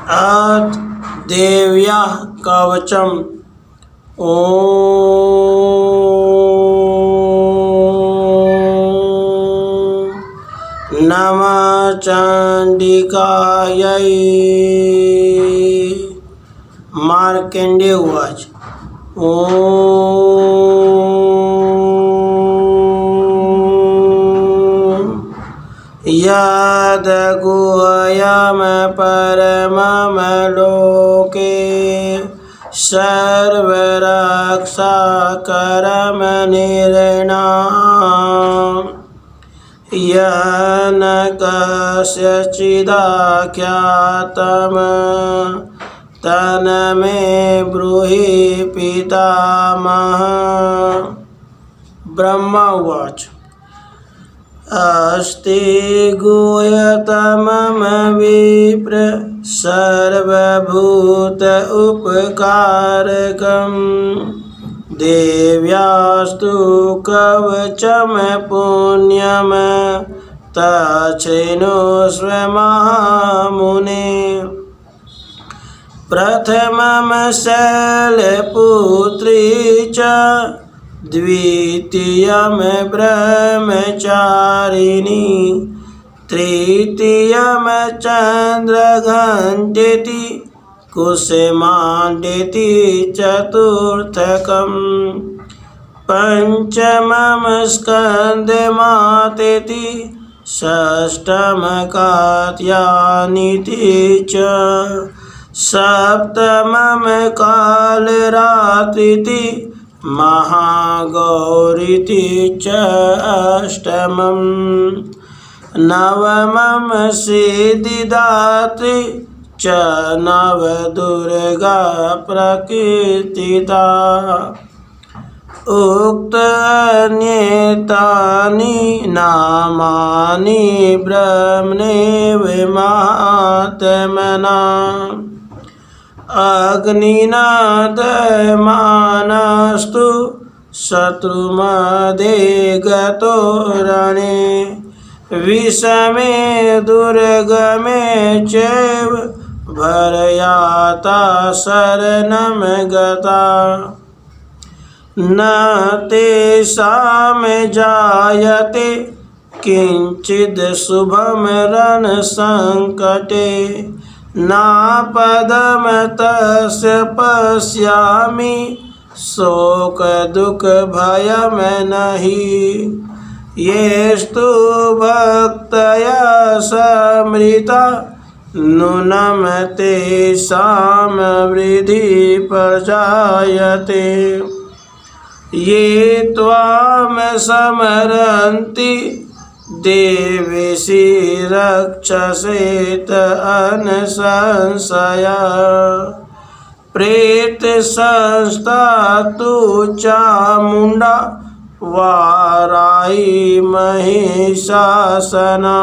अथ देव्या कवचम। ओम नमः चंडिकायै। मार्कंडेय उवाच। यद्गुह्यं परमं लोके सर्वरक्षाकरमनिर्णाम् येन कस्यचिदाख्यातं तन्मे ब्रूहि पितामह। ब्रह्मा उवाच। अस्ति गुह्यतमं विप्र सर्वभूत उपकारकं देव्यास्तु कवचं पुण्यं तच्छृणुष्व महामुने। प्रथमं शैलपुत्री च द्वितीयं ब्रह्मचारिणी तृतीयं चन्द्रघण्टेति कुसुमाण्डेति चतुर्थकं पंचमं स्कन्दमातेति षष्ठं कात्यायनीति च सप्तमं कालरात्रिति महागौरीति च अष्टमं नवमं सिद्धिदात्री च नवदुर्गा प्रकीर्तिता। उक्तान्येतानि नामानि ब्रह्मणैव महात्मना अग्निना दह्यमानस्तु शत्रुमध्ये गतो रणे विषमे दुर्गमे चैव भरयाता शरणं गता। न तेषां जायते किंचित् शुभं रणसंकटे नापदं तस्य पश्यामि शोकदुःखभयं नहि। येस्तु भक्तया समृता नूनं तेषां वृद्धि प्रजायते। ये त्वां स्मरन्ति देवेशि रक्षसेत अनसंशया प्रेतसंस्था तु चामुण्डा वाराही महिषासना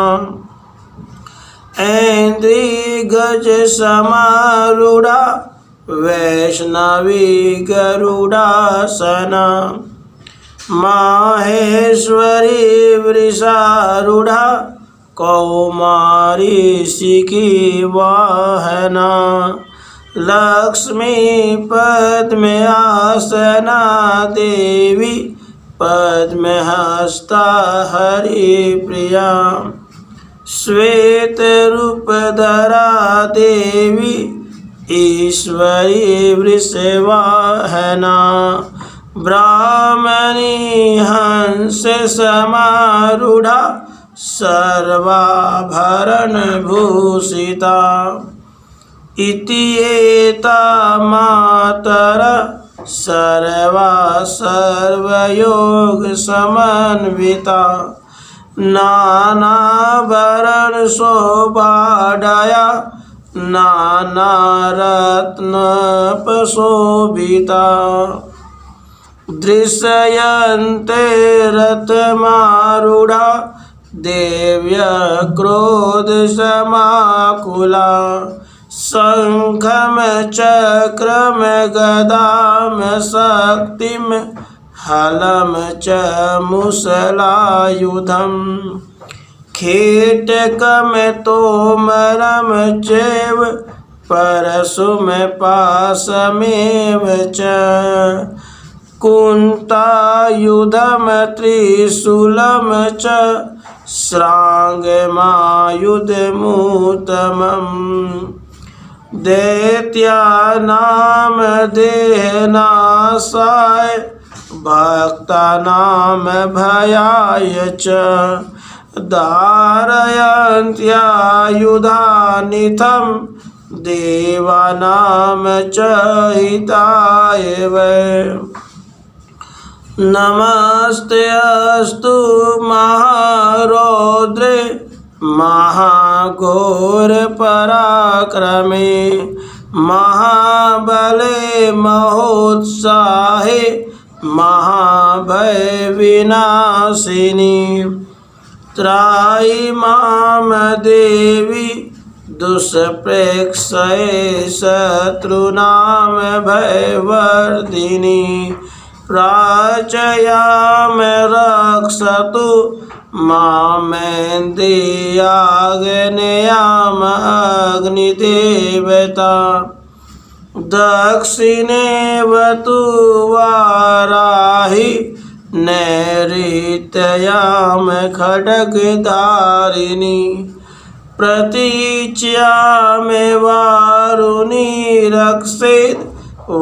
ऐन्द्रियगजसमारूढा वैष्णवी गरुडासना माहेश्वरी वृषारूढ़ा कौमारी शिखी वाहना लक्ष्मी पद्मासना देवी पद्महस्ता हरिप्रिया श्वेतरूपधरा देवी ईश्वरी वृषवाहना ब्राह्मणी हंस समारूढ़ा सर्वाभरणभूषिता। इति एता मातरः सर्वा सर्वयोगसमन्विता नानाभरणशोभाढ्या नानारत्नोपशोभिता। दृश्यन्ते रथमारूढा देव्य क्रोधसमाकुला शङ्खं चक्रं गदां शक्तिं हलं च मुसलायुधं खेटकं तोमरं चैव परशुमपाशमेव च कुन्तायुधं त्रिशूलं च श्राङ्गमायुधमुत्तमम् दैत्यानां देहनाशाय भक्तानां भयाय च धारयन्त्यायुधानिथं देवानां च हिताय वै नमस्तेऽस्तु महारौद्रे महाघोरपराक्रमे महाबले महोत्साहे महाभयविनाशिनी त्राहि मां देवी दुष्प्रेक्षये शत्रूणां भयवर्धिनी प्राचयाम रक्षतु मामेन्द्रियाग्नेयाम अग्निदेवता दक्षिणे वतु वाराहि नैऋत्याम खड्गधारिणी प्रतीच्याम वारुणी रक्षेत्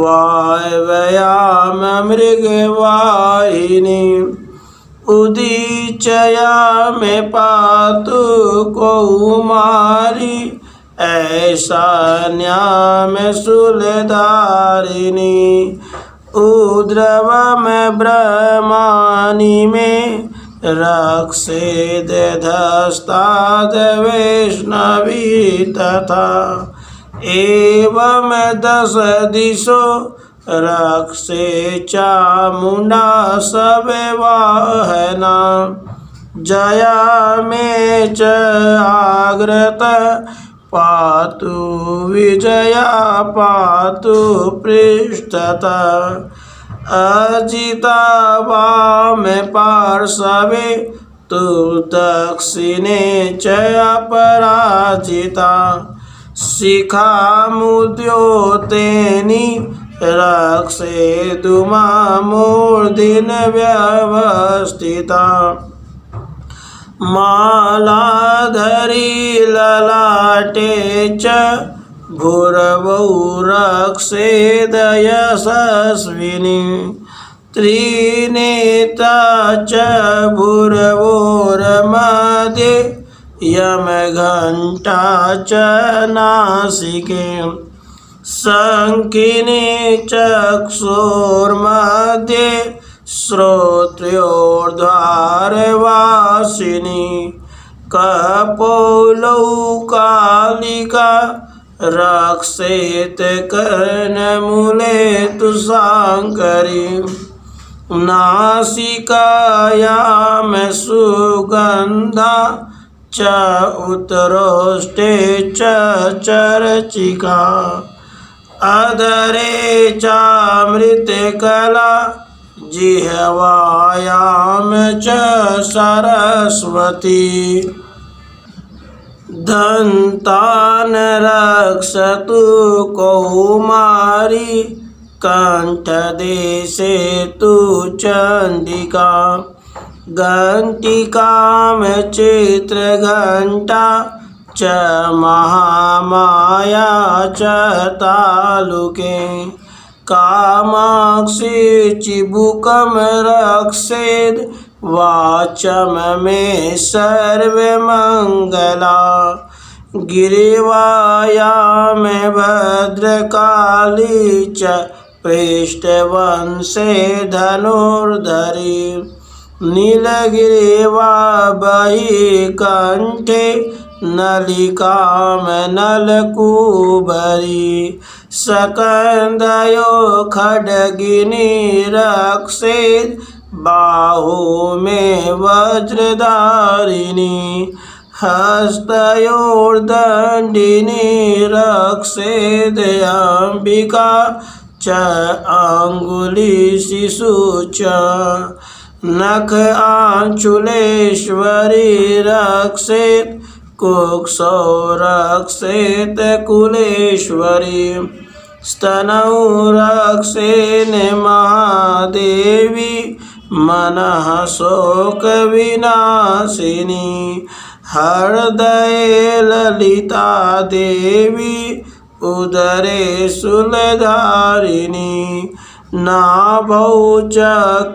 वायव्याम मृगवाहिनी उदीचयाम पातु कौमारी ऐशान्याम शूलधारिणी उद्रवम ब्रह्माणि मे रक्षेदधस्ताद् वैष्णवी तथा एवं दश दिशो रक्षे चामुण्डा सव्यवाहना जया मे च आग्रत पातु विजया पातु पृष्ठतः अजिता वाम पार्श्वे तु दक्षिणे च अपराजिता शिखामुद्योतेनि रक्षेतु मामूर्ध्नि व्यवस्थिता मालाधरी ललाटे च भूर्भुवः रक्षेद यशस्विनी त्रिनेत्रा च भूर्भुवोर्मध्ये यमघण्टा च नासिके शङ्खिनी चक्षुर्मध्ये श्रोत्र्योर्ध्वारवासिनी कपोलौकालिका रक्षेत कर्णमूले तुषाङ्करी नासिकायां सुगन्धा च उत्तरोष्टे च चर्चिका अधरे चामृतकला जिह्वायां च सरस्वती दन्तान् रक्षतु कौमारी कण्ठदेशे तु चण्डिका घण्टिकां चित्रघण्टा च महामाया च तालुके कामाक्षी चिबुकं रक्षेद् वाचं मे सर्वमङ्गला गिरिवायां भद्रकाली च पृष्ठवंशे धनुर्धरी नीलगिरिवा बहिकण्ठे नलिकां नलकूबरी सकन्दयो खड्गिनी रक्षेद् बाहु मे वज्रधारिणी हस्तयोर्दण्डिनी रक्षेदम्बिका च अङ्गुलिशिशु च नख आञ्चुलेश्वरी रक्षेत् कुक्षौ रक्षेत कुलेश्वरी स्तनौ रक्षेन महादेवी मनः शोकविनाशिनी हृदये ललिता देवी उदरे शूलधारिणी नाभौ च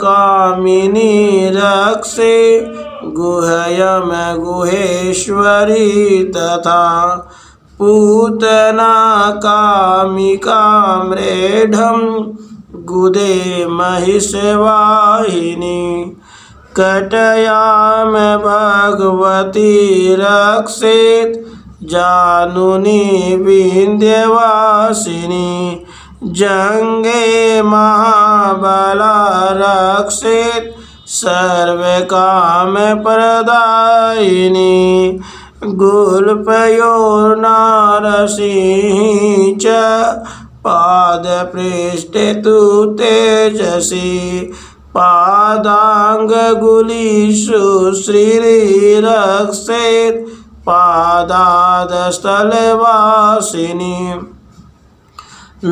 कामिनी रक्षे गुह्यम गुहेश्वरी तथा पूतना कामिका मृढं गुदे महिषवाहिनी कटयाम भगवती रक्षेत जानुनी विंध्यवासिनी जंगे महाबला रक्षेत सर्वकाम प्रदायिनी गुल्पयोर्नारसिंही च पादपृष्ठे तु तेजसी पादांगुलीषु श्रीरक्षेत पादादस्थलवासिनी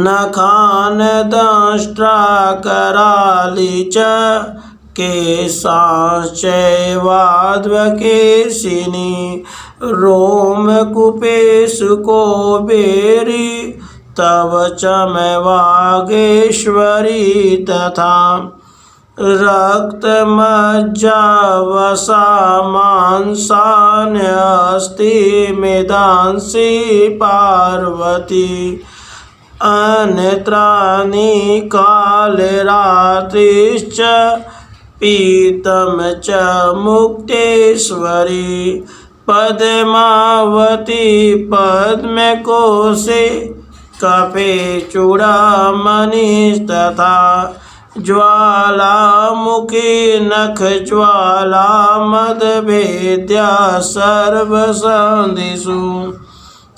नखान दंष्ट्रा कराली च केशाश्चैवाध्वकेशिनी रोमकूपेषु कोबेरी तव चमवागेश्वरी तथा रक्तमज्जावसा मांसान्यस्ति मेदांसि पार्वती अन्यत्राणि कालरात्रिश्च पीतं च मुक्तेश्वरी पद्मावती पद्मकोशे कपे चूड़ामणिस्तथा ज्वालामुखी नखज्वाला मदभेद्या सर्वसन्धिषु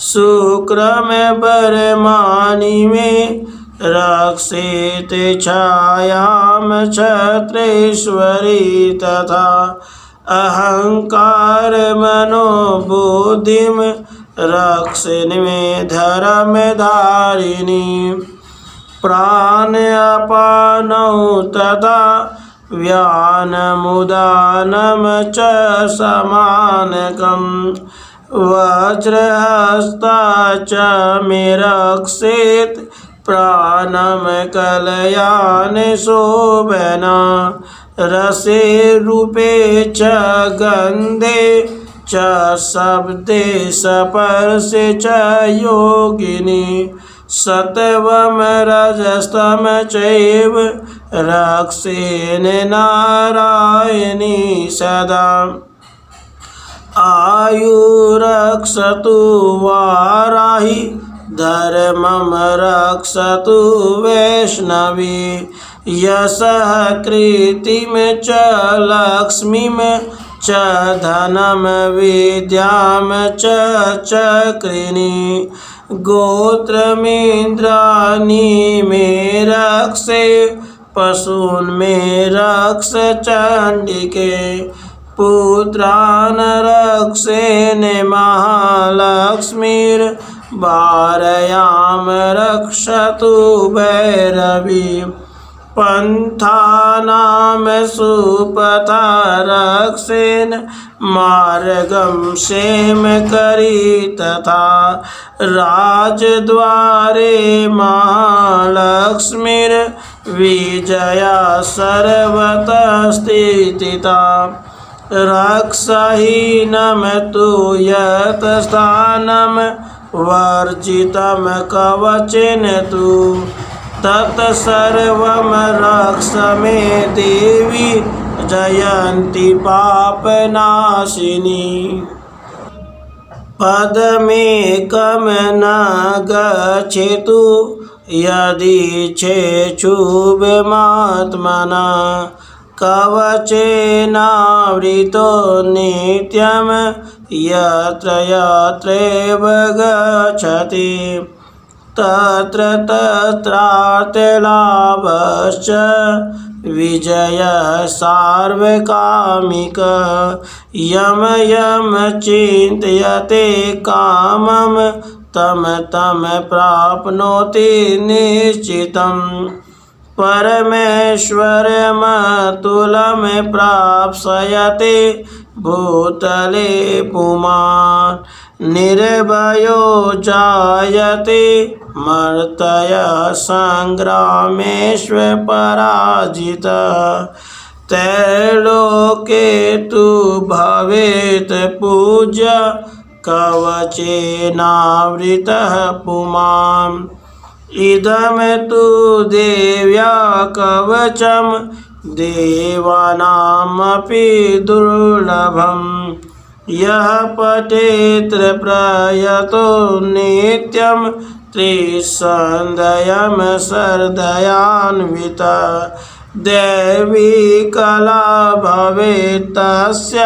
शुक्रम बरमाणि में रक्षेत छायाम छत्रेश्वरी तथा अहंकार मनोबुद्धिम रक्षिण में धर्मधारिणी प्राण अपानौ तथा व्यानमुदानम च समानकम् वज्रहस्ता च मे रक्षेत प्राणम कलयान शोभना रसे रूपे च गंधे च शब्दे स्पर्शे च योगिनी सत्वम रजस्तम चैव रक्षेन नारायणी सदा आयुरक्षतु वाराहि धर्मं रक्षतु वैष्णवी यशः कीर्तिं च लक्ष्मीं च धनं विद्यां च चक्रिणी गोत्रमिन्द्राणि मे रक्षे पशून् मे रक्ष चण्डिके पुत्रान् रक्षेन महालक्ष्मीर्भार्यां रक्षतु भैरवी पंथानां सुपथा रक्षेन मार्गं क्षेमकरी तथा राजद्वारे महालक्ष्मीर्विजया सर्वतः स्थिता रक्षहीनं तु यत्स्थानं वर्जितं कवचेन तु तत्सर्वं रक्ष मे देवी जयन्ती पापनाशिनी पदमेकं न गच्छेतु यदि चेच्छुभमात्मना कवचेनावृतो नित्यं यत्र यत्रैव गच्छति तत्र तत्रार्थलाभश्च विजय सार्वकामिक यम यम चिन्तयते कामं तम तम प्राप्नोति निश्चितम् परमेश्वरमतुलं प्राप्स्यते भूतले पुमान् निर्भयो जायते मर्त्य संग्रामेष्व पराजितः त्रैलोके तु भवेत् पूज्य कवचेनावृतः पुमान् इदं तु देव्या कवचं देवानामपि दुर्लभम् यः पठेत् प्रयतो नित्यं त्रिसन्ध्यं श्रद्धयान्वितः दैवी कला भवेत् तस्य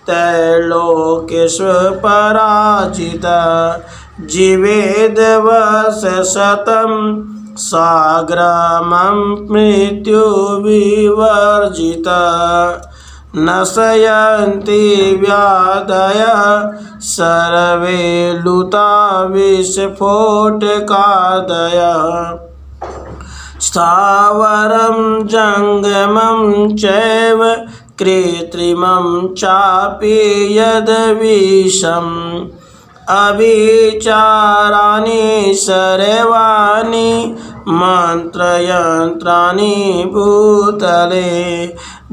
त्रैलोक्येषु पराजितः जीवेद् वर्षशतं साग्रामं मृत्युविवर्जितः नशयन्ति व्याधयः सर्वे लुता विस्फोटकादयः स्थावरं जङ्गमं चैव कृत्रिमं चापि यद्विषम् अभिचाराणि सर्वाणि मन्त्रयन्त्राणि भूतले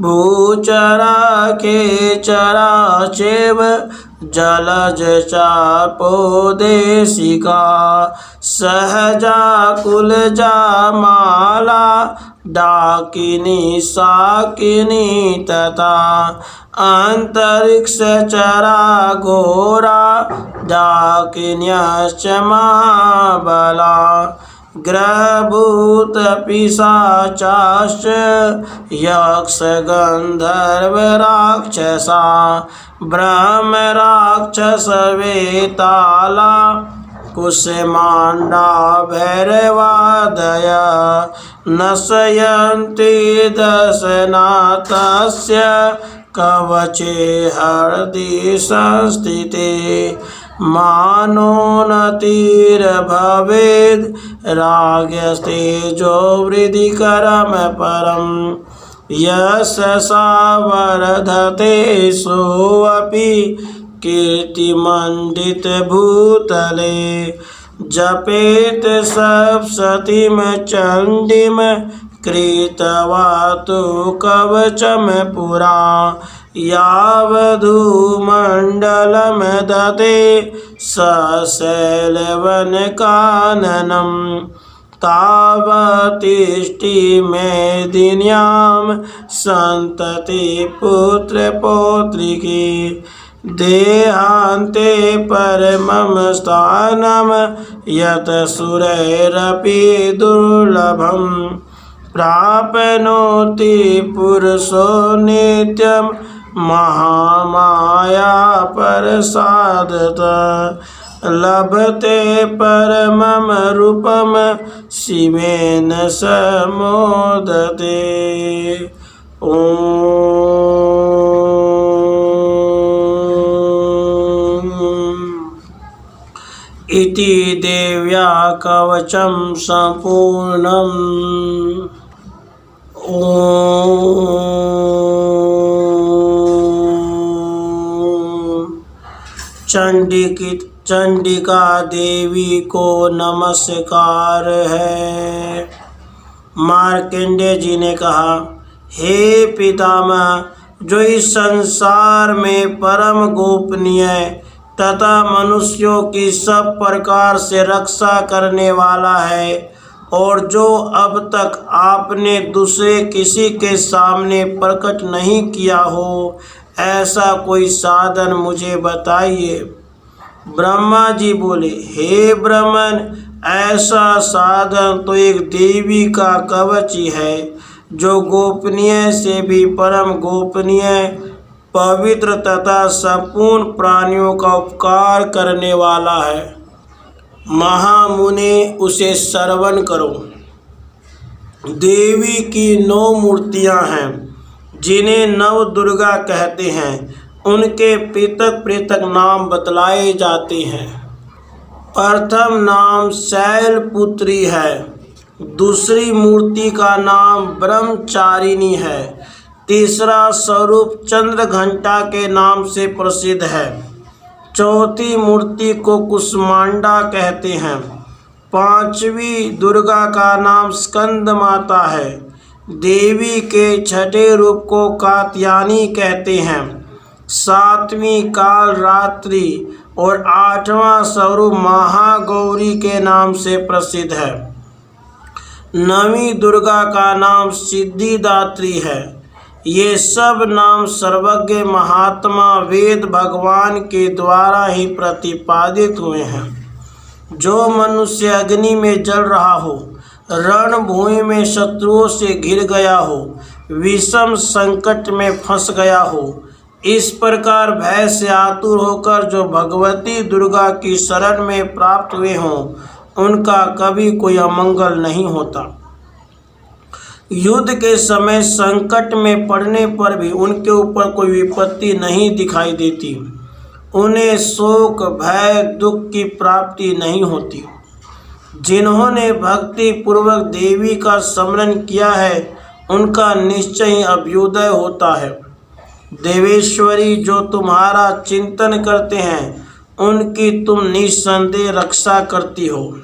भूचरा खेचरा चैव जलज चापो देशिका सहजा कुलजा माला डाकिनी साकिनी तथा अंतरिक्षचरा घोरा डाकिन्यश्च महाबला ग्रहभूत पिशाचाश्च यक्ष गन्धर्व राक्षसा ब्रह्म राक्षस वेताला कुसुमांडा भैरवादय नशयन्ति दशनाथस्य कवचे हृदि संस्थिते मानोन्नतिर्भवेद् राज्ञस्तेजो वृद्धिकरं परम् यशसा वर्धते सोऽपि कीर्तिमण्डितभूतले जपेत सप्तशतीं चण्डीं कृत्वा तु कवचं पुरा यावधूमण्डलं दते सशैलवनकाननं तावतिष्ठि मेदिन्यां सन्तति पुत्रपौत्रिकी देहान्ते परमं स्थानं यत् सुरैरपि दुर्लभम् प्राप्नोति पुरुषो नित्यं महामाया प्रसादतः लभते परमं रूपं शिवेन समोदते। इति देव्या कवचं सम्पूर्णम्। चंडिका देवी को नमस्कार है। मार्कंडेय जी ने कहा, हे पितामह, जो इस संसार में परम गोपनीय तथा मनुष्यों की सब प्रकार से रक्षा करने वाला है और जो अब तक आपने दूसरे किसी के सामने प्रकट नहीं किया हो, ऐसा कोई साधन मुझे बताइए। ब्रह्मा जी बोले, हे ब्राह्मण, ऐसा साधन तो एक देवी का कवच ही है, जो गोपनीय से भी परम गोपनीय, पवित्र तथा संपूर्ण प्राणियों का उपकार करने वाला है। महामुने, उसे श्रवण करो। देवी की 9 मूर्तियां हैं जिन्हें नव दुर्गा कहते हैं। उनके पृथक पृथक नाम बतलाए जाते हैं। प्रथम नाम शैलपुत्री है। दूसरी मूर्ति का नाम ब्रह्मचारिणी है। तीसरा स्वरूप चंद्रघंटा के नाम से प्रसिद्ध है। चौथी मूर्ति को कुष्मांडा कहते हैं। पांचवी दुर्गा का नाम स्कंद माता है। देवी के छठे रूप को कात्यायनी कहते हैं। सातवीं काल रात्रि और आठवां स्वरूप महागौरी के नाम से प्रसिद्ध है। नवीं दुर्गा का नाम सिद्धिदात्री है। ये सब नाम सर्वज्ञ महात्मा वेद भगवान के द्वारा ही प्रतिपादित हुए हैं। जो मनुष्य अग्नि में जल रहा हो, रणभूमि में शत्रुओं से घिर गया हो, विषम संकट में फंस गया हो, इस प्रकार भय से आतुर होकर जो भगवती दुर्गा की शरण में प्राप्त हुए हों, उनका कभी कोई अमंगल नहीं होता। युद्ध के समय संकट में पड़ने पर भी उनके ऊपर कोई विपत्ति नहीं दिखाई देती। उन्हें शोक, भय, दुख की प्राप्ति नहीं होती। जिन्होंने भक्ति पूर्वक देवी का स्मरण किया है, उनका निश्चय ही अभ्युदय होता है। देवेश्वरी, जो तुम्हारा चिंतन करते हैं, उनकी तुम निस्संदेह रक्षा करती हो।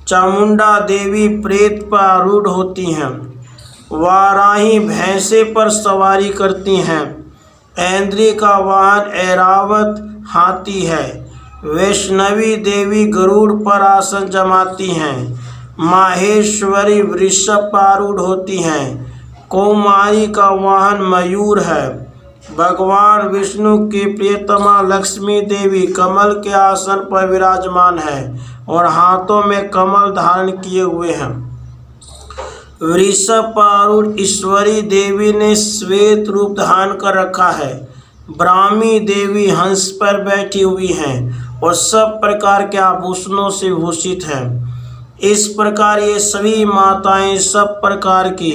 चामुंडा देवी प्रेत पर आरूढ़ होती हैं। वाराही भैंसे पर सवारी करती हैं। ऐन्द्री का वाहन ऐरावत हाथी है। वैष्णवी देवी गरुड़ पर आसन जमाती हैं। माहेश्वरी वृषभ पर आरूढ़ होती हैं। कौमारी का वाहन मयूर है। भगवान विष्णु की प्रियतमा लक्ष्मी देवी कमल के आसन पर विराजमान है और हाथों में कमल धारण किए हुए हैं। वृषभ पर आरूढ़ ईश्वरी देवी ने श्वेत रूप धारण कर रखा है। ब्राह्मी देवी हंस पर बैठी हुई हैं और सब प्रकार के आभूषणों से भूषित हैं। इस प्रकार ये सभी माताएं सब प्रकार की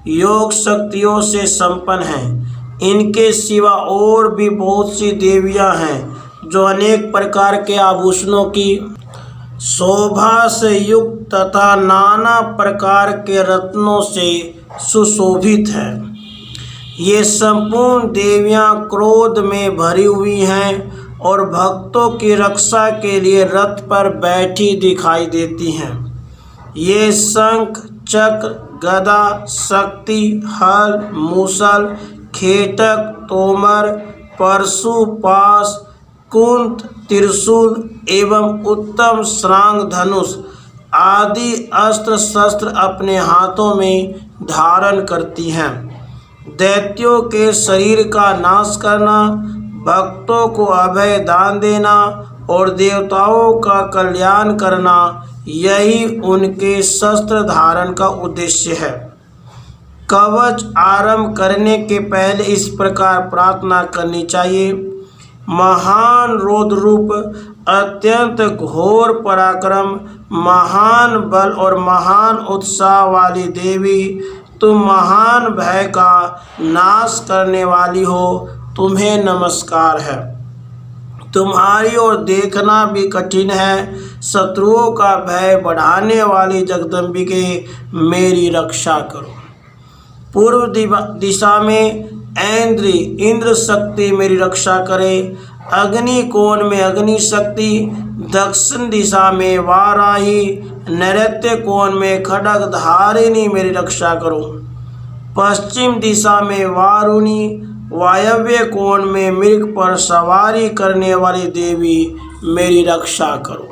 योग शक्तियों से संपन्न हैं। इनके सिवा और भी बहुत सी देवियां हैं जो अनेक प्रकार के आभूषणों की शोभा से युक्त तथा नाना प्रकार के रत्नों से सुशोभित है। ये संपूर्ण देवियां क्रोध में भरी हुई हैं और भक्तों की रक्षा के लिए रथ पर बैठी दिखाई देती हैं। ये शंख, चक्र, गदा, शक्ति, हल, मूसल, खेटक, तोमर, परशु, पाश, कुंत, त्रिशूल एवं उत्तम श्रांग धनुष आदि अस्त्र शस्त्र अपने हाथों में धारण करती हैं। दैत्यों के शरीर का नाश करना, भक्तों को अभय दान देना और देवताओं का कल्याण करना, यही उनके शस्त्र धारण का उद्देश्य है। कवच आरंभ करने के पहले इस प्रकार प्रार्थना करनी चाहिए। महान रौद्र रूप, अत्यंत घोर पराक्रम, महान बल और महान उत्साह वाली देवी, तुम महान भय का नाश करने वाली हो, तुम्हें नमस्कार है। तुम्हारी ओर देखना भी कठिन है। शत्रुओं का भय बढ़ाने वाली जगदम्बिके, मेरी रक्षा करो। पूर्व दिशा में ऐन्द्री इंद्र शक्ति मेरी रक्षा करे। अग्नि कोण में अग्नि शक्ति, दक्षिण दिशा में वाराही, नैऋत्य कोण में खड्ग धारिणी मेरी रक्षा करो। पश्चिम दिशा में वारुणी, वायव्य कोण में मृग पर सवारी करने वाली देवी मेरी रक्षा करो।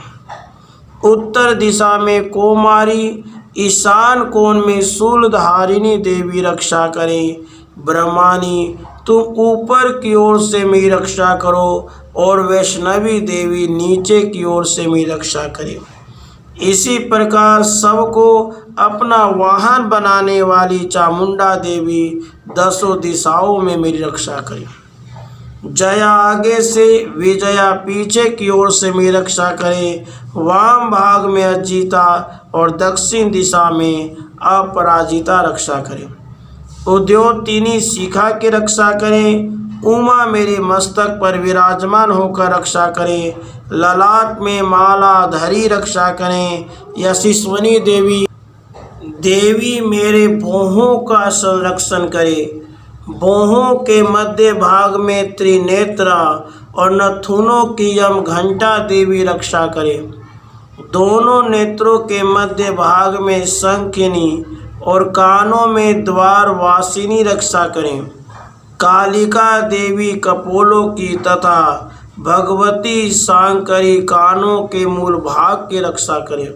उत्तर दिशा में कौमारी, ईशान कोण में शूलधारिणी देवी रक्षा करें। ब्रह्मानी, तुम ऊपर की ओर से मेरी रक्षा करो और वैष्णवी देवी नीचे की ओर से मेरी रक्षा करे। इसी प्रकार सबको अपना वाहन बनाने वाली चामुंडा देवी 10 दिशाओं में मेरी रक्षा करे। जया आगे से विजया पीछे की ओर से मेरी रक्षा करे। वाम भाग में अजीता और दक्षिण दिशा में अपराजिता रक्षा करे। उद्योतनी शिखा की रक्षा करें। उमा मेरे मस्तक पर विराजमान होकर रक्षा करें। ललाट में माला धरी रक्षा करें। यशस्विनी देवी मेरे भौहों का संरक्षण करे। भौहों के मध्य भाग में त्रिनेत्रा और नथुनों की यम घंटा देवी रक्षा करे। दोनों नेत्रों के मध्य भाग में शंखिनी और कानों में द्वार वासिनी रक्षा करें। कालिका देवी कपोलों की तथा भगवती शांकरी कानों के मूल भाग की रक्षा करें।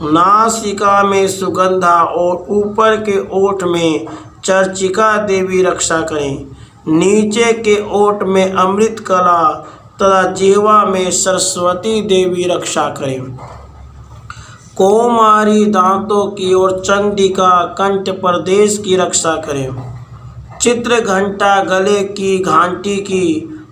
नासिका में सुगंधा और ऊपर के ओठ में चर्चिका देवी रक्षा करें। नीचे के ओठ में अमृत कला तथा जीवा में सरस्वती देवी रक्षा करें। कोमारी दांतों की और चंडिका कंठ प्रदेश की रक्षा करें। चित्र घंटा गले की घंटी की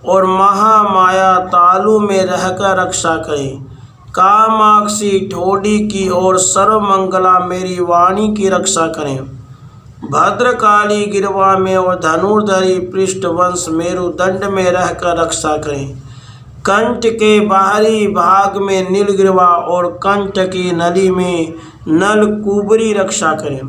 और महामाया तालु में रहकर रक्षा करें। कामाक्षी ठोडी की और सर्वमंगला मेरी वाणी की रक्षा करें। भद्रकाली गिरवा में और धनुर्धरी पृष्ठवंश मेरुदंड में रहकर रक्षा करें। कंठ के बाहरी भाग में नीलगिरवा और कंठ की नली में नलकुबरी रक्षा करें।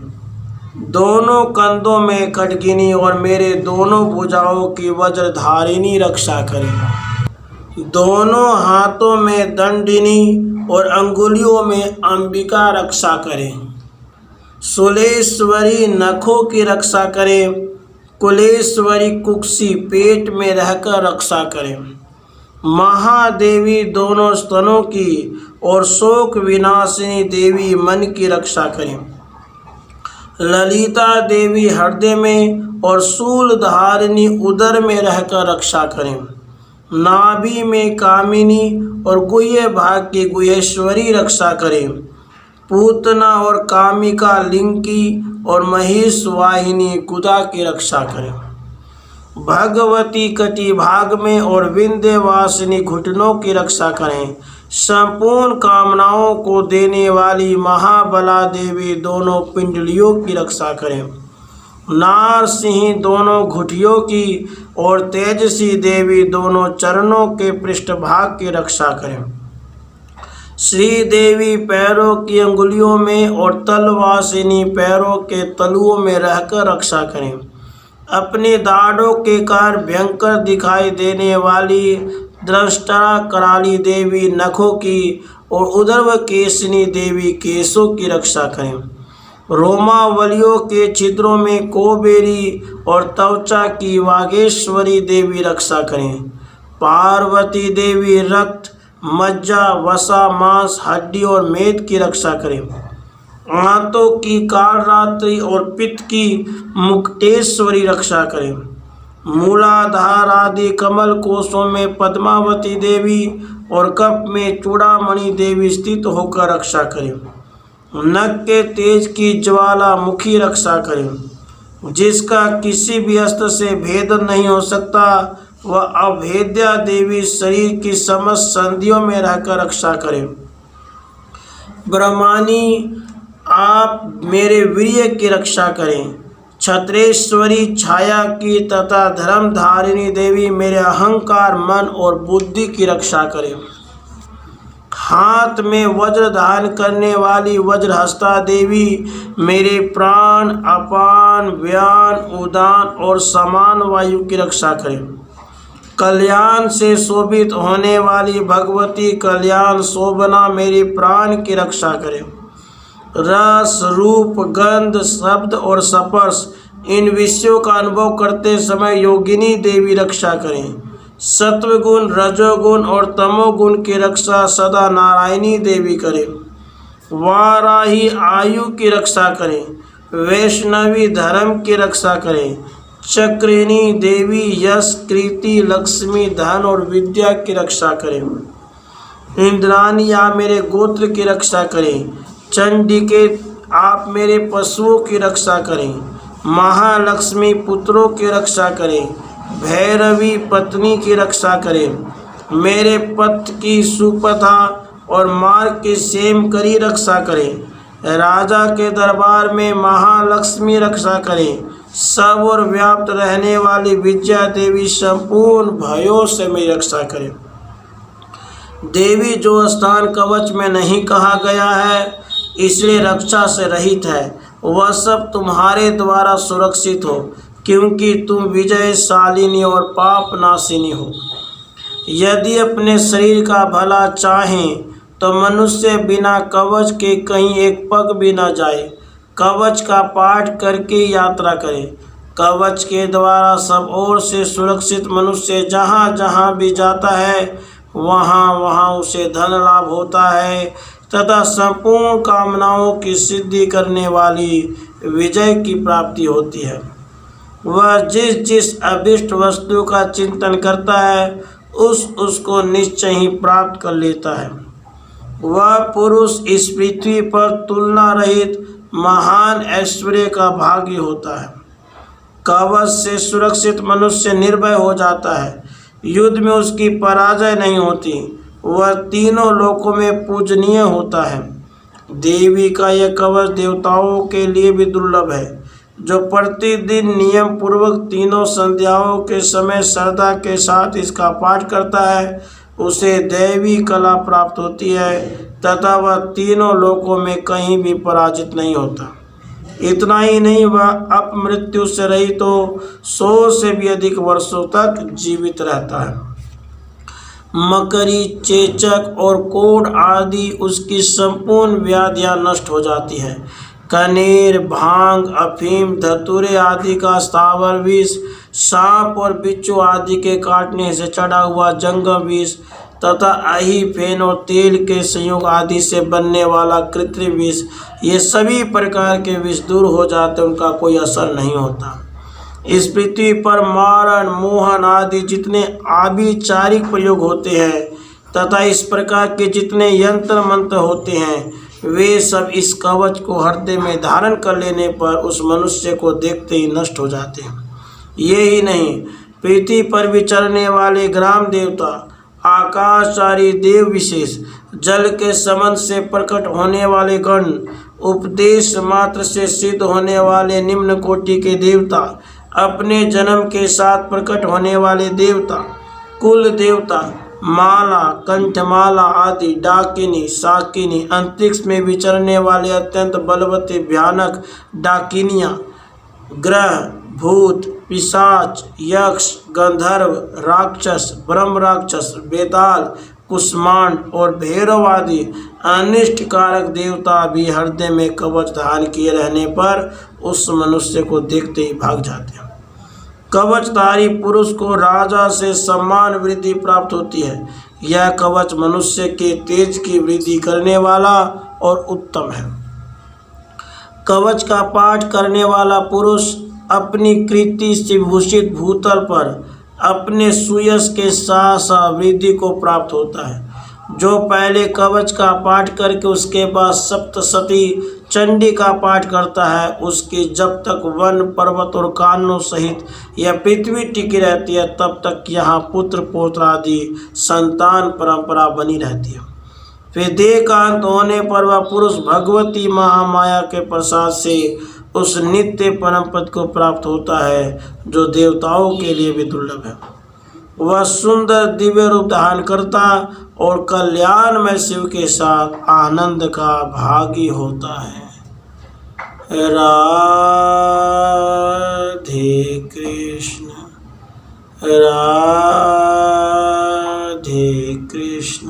दोनों कंधों में खड्गिनी और मेरे दोनों भुजाओं की वज्रधारिणी रक्षा करें। दोनों हाथों में दंडिनी और अंगुलियों में अंबिका रक्षा करें। सुलेश्वरी नखों की रक्षा करें। कुलेश्वरी कुक्षी पेट में रहकर रक्षा करें। महादेवी दोनों स्तनों की और शोक विनाशिनी देवी मन की रक्षा करें। ललिता देवी हृदय में और शूलधारिणी उदर में रहकर रक्षा करें। नाभि में कामिनी और गुह्य भाग की गुहेश्वरी रक्षा करें। पूतना और कामिका लिंकी और महिष वाहिनी कुदा की रक्षा करें। भगवती कटी भाग में और विंध्यवासिनी घुटनों की रक्षा करें। संपूर्ण कामनाओं को देने वाली महाबला देवी दोनों पिंडलियों की रक्षा करें। नारसिंह दोनों घुटियों की और तेजसी देवी दोनों चरणों के पृष्ठभाग की रक्षा करें। श्री देवी पैरों की अंगुलियों में और तलवासिनी पैरों के तलुओं में रहकर रक्षा करें। अपने दाढ़ों के कारण भयंकर दिखाई देने वाली दृष्टा कराली देवी नखों की और उदर्व केशनी देवी केशों की रक्षा करें। रोमावलियों के छिद्रों में कोबेरी और त्वचा की वागेश्वरी देवी रक्षा करें। पार्वती देवी रक्त मज्जा वसा मांस हड्डी और मेद की रक्षा करें। आंतों की कालरात्रि और पित्त की मुक्तेश्वरी रक्षा करें। मूलाधार आदि कमल कोशों में पद्मावती देवी और कप में चूड़ामणि देवी स्थित होकर रक्षा करें। नख के तेज की ज्वाला मुखी रक्षा करें। जिसका किसी भी अस्त्र से भेदन नहीं हो सकता वह अभेद्या देवी शरीर की समस्त संधियों में रहकर रक्षा करें। ब्रह्मानी आप मेरे वीर्य की रक्षा करें। छत्रेश्वरी छाया की तथा धर्मधारिणी देवी मेरे अहंकार मन और बुद्धि की रक्षा करें। हाथ में वज्र धारण करने वाली वज्रहस्ता देवी मेरे प्राण अपान व्यान उदान और समान वायु की रक्षा करें। कल्याण से शोभित होने वाली भगवती कल्याण शोभना मेरे प्राण की रक्षा करें। रस रूप गंध शब्द और स्पर्श इन विषयों का अनुभव करते समय योगिनी देवी रक्षा करें। सत्वगुण रजोगुण और तमोगुण की रक्षा सदा नारायणी देवी करें। वाराही आयु की रक्षा करें। वैष्णवी धर्म की रक्षा करें। चक्रिणी देवी यश कीर्ति लक्ष्मी धन और विद्या की रक्षा करें। इंद्राणी आप मेरे गोत्र की रक्षा करें। चंडिके आप मेरे पशुओं की रक्षा करें। महालक्ष्मी पुत्रों की रक्षा करें। भैरवी पत्नी की रक्षा करे, मेरे पथ की सुपथा और मार्ग की सेम करी रक्षा करे, राजा के दरबार में महालक्ष्मी रक्षा करे, सब और व्याप्त रहने वाली विद्या देवी संपूर्ण भयों से मेरी रक्षा करे। देवी जो स्थान कवच में नहीं कहा गया है इसलिए रक्षा से रहित है, वह सब तुम्हारे द्वारा सुरक्षित हो, क्योंकि तुम विजयशालिनी और पाप नाशिनी हो। यदि अपने शरीर का भला चाहें तो मनुष्य बिना कवच के कहीं एक पग भी न जाए, कवच का पाठ करके यात्रा करे। कवच के द्वारा सब ओर से सुरक्षित मनुष्य जहाँ जहाँ भी जाता है वहाँ वहाँ उसे धन लाभ होता है तथा संपूर्ण कामनाओं की सिद्धि करने वाली विजय की प्राप्ति होती है। वह जिस जिस अभिष्ट वस्तु का चिंतन करता है उसको निश्चय ही प्राप्त कर लेता है। वह पुरुष इस पृथ्वी पर तुलना रहित महान ऐश्वर्य का भागी होता है। कवच से सुरक्षित मनुष्य निर्भय हो जाता है, युद्ध में उसकी पराजय नहीं होती, वह तीनों लोकों में पूजनीय होता है। देवी का यह कवच देवताओं के लिए भी दुर्लभ है। जो प्रतिदिन नियम पूर्वक तीनों संध्याओं के समय श्रद्धा के साथ इसका पाठ करता है उसे दैवी कला प्राप्त होती है तथा वह तीनों लोकों में कहीं भी पराजित नहीं होता। इतना ही नहीं, वह अपमृत्यु से रहित तो 100 से भी अधिक वर्षों तक जीवित रहता है। मकरी, चेचक और कोढ़ आदि उसकी संपूर्ण व्याधियां नष्ट हो जाती है। कनेर, भांग, अफीम, धतूरे आदि का स्थावर विष, सांप और बिच्छू आदि के काटने से चढ़ा हुआ जंगम विष तथा अही, फेन और तेल के संयोग आदि से बनने वाला कृत्रिम विष, ये सभी प्रकार के विष दूर हो जाते, उनका कोई असर नहीं होता। इस पृथ्वी पर मारण, मोहन आदि जितने आभिचारिक प्रयोग होते हैं तथा इस प्रकार के जितने यंत्र मंत्र होते हैं वे सब इस कवच को हृदय में धारण कर लेने पर उस मनुष्य को देखते ही नष्ट हो जाते हैं। ये ही नहीं, पृथ्वी पर विचरने वाले ग्राम देवता, आकाशचारी देव विशेष, जल के संबंध से प्रकट होने वाले गण, उपदेश मात्र से सिद्ध होने वाले निम्न कोटि के देवता, अपने जन्म के साथ प्रकट होने वाले देवता, कुल देवता, माला, कंठमाला आदि, डाकिनी, शाकिनी, अंतरिक्ष में विचरने वाले अत्यंत बलवती भयानक डाकिनियाँ, ग्रह, भूत, पिशाच, यक्ष, गंधर्व, राक्षस, ब्रह्म राक्षस, बेताल, कुष्मांड और भैरव आदि अनिष्ट कारक देवता भी हृदय में कवच धारण किए रहने पर उस मनुष्य को देखते ही भाग जाते हैं। कवचधारी पुरुष को राजा से सम्मान वृद्धि प्राप्त होती है। यह कवच मनुष्य के तेज की वृद्धि करने वाला और उत्तम है। कवच का पाठ करने वाला पुरुष अपनी कृति से भूषित भूतल पर अपने सुयश के साथ वृद्धि को प्राप्त होता है। जो पहले कवच का पाठ करके उसके बाद सप्तशती चंडी का पाठ करता है उसकी जब तक वन, पर्वत और कानों सहित यह पृथ्वी टिकी रहती है तब तक यहाँ पुत्र पौत्र आदि संतान परंपरा बनी रहती है। फिर देह का अंत होने पर वह पुरुष भगवती महामाया के प्रसाद से उस नित्य परम पद को प्राप्त होता है जो देवताओं के लिए भी दुर्लभ है। वह सुंदर दिव्य रूप धारण करता और कल्याणमय शिव के साथ आनंद का भागी होता है। राधे कृष्ण, राधे कृष्ण।